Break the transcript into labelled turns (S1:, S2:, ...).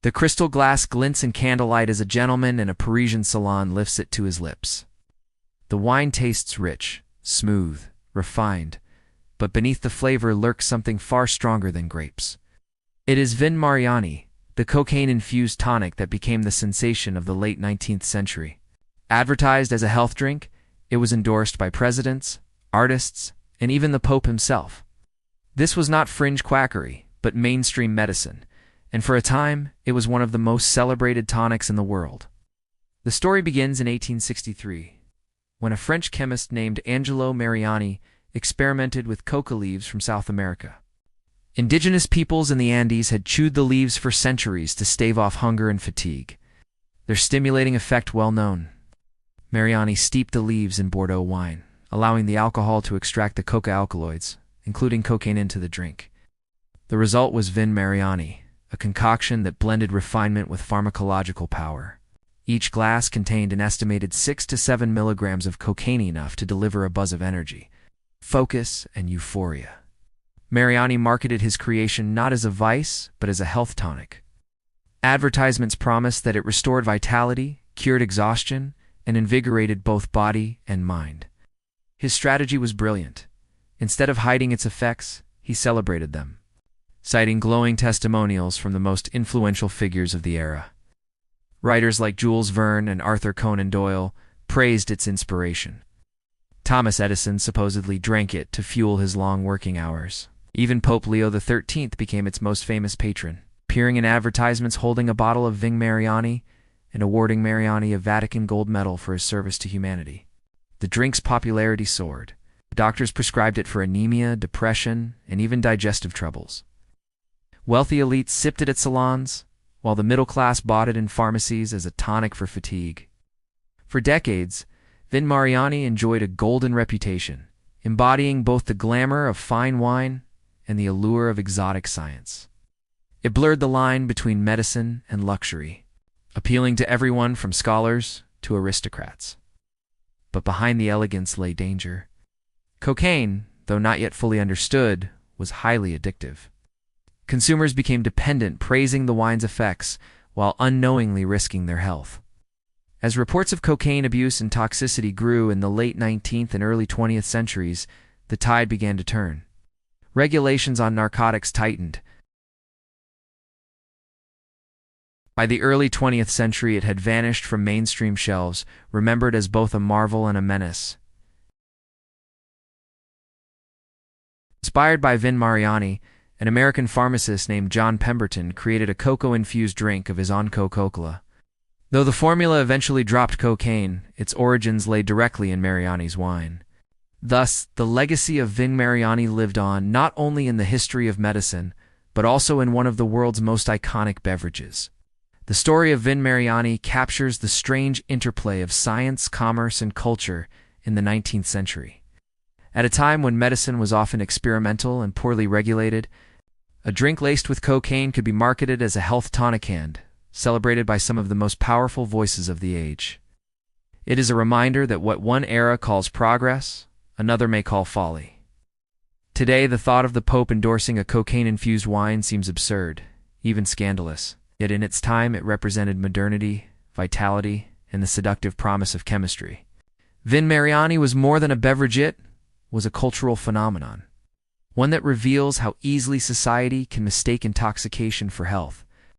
S1: The crystal glass glints in candlelight as a gentleman in a Parisian salon lifts it to his lips. The wine tastes rich, smooth, refined, but beneath the flavor lurks something far stronger than grapes. It is Vin Mariani, the cocaine-infused tonic that became the sensation of the late 19th century. Advertised as a health drink, it was endorsed by presidents, artists, and even the Pope himself. This was not fringe quackery, but mainstream medicine, and for a time, it was one of the most celebrated tonics in the world. The story begins in 1863, when a French chemist named Angelo Mariani experimented with coca leaves from South America. Indigenous peoples in the Andes had chewed the leaves for centuries to stave off hunger and fatigue, their stimulating effect well known. Mariani steeped the leaves in Bordeaux wine, allowing the alcohol to extract the coca alkaloids, including cocaine, into the drink. The result was Vin Mariani, a concoction that blended refinement with pharmacological power. Each glass contained an estimated 6 to 7 milligrams of cocaine, enough to deliver a buzz of energy, focus, and euphoria. Mariani marketed his creation not as a vice, but as a health tonic. Advertisements promised that it restored vitality, cured exhaustion, and invigorated both body and mind. His strategy was brilliant. Instead of hiding its effects, he celebrated them, citing glowing testimonials from the most influential figures of the era. Writers like Jules Verne and Arthur Conan Doyle praised its inspiration. Thomas Edison supposedly drank it to fuel his long working hours. Even Pope Leo XIII became its most famous patron, appearing in advertisements holding a bottle of Vin Mariani and awarding Mariani a Vatican gold medal for his service to humanity. The drink's popularity soared. Doctors prescribed it for anemia, depression, and even digestive troubles. Wealthy elites sipped it at salons, while the middle class bought it in pharmacies as a tonic for fatigue. For decades, Vin Mariani enjoyed a golden reputation, embodying both the glamour of fine wine and the allure of exotic science. It blurred the line between medicine and luxury, appealing to everyone from scholars to aristocrats. But behind the elegance lay danger. Cocaine, though not yet fully understood, was highly addictive. Consumers became dependent, praising the wine's effects while unknowingly risking their health. As reports of cocaine abuse and toxicity grew in the late 19th and early 20th centuries, the tide began to turn. Regulations on narcotics tightened. By the early 20th century, it had vanished from mainstream shelves, remembered as both a marvel and a menace. Inspired by Vin Mariani, an American pharmacist named John Pemberton created a cocoa-infused drink of his own Coca-Cola. Though the formula eventually dropped cocaine, its origins lay directly in Mariani's wine. Thus, the legacy of Vin Mariani lived on not only in the history of medicine, but also in one of the world's most iconic beverages. The story of Vin Mariani captures the strange interplay of science, commerce, and culture in the 19th century. At a time when medicine was often experimental and poorly regulated, a drink laced with cocaine could be marketed as a health tonic and celebrated by some of the most powerful voices of the age. It is a reminder that what one era calls progress, another may call folly. Today, the thought of the Pope endorsing a cocaine-infused wine seems absurd, even scandalous. Yet in its time, it represented modernity, vitality, and the seductive promise of chemistry. Vin Mariani was more than a beverage, it was a cultural phenomenon, one that reveals how easily society can mistake intoxication for health.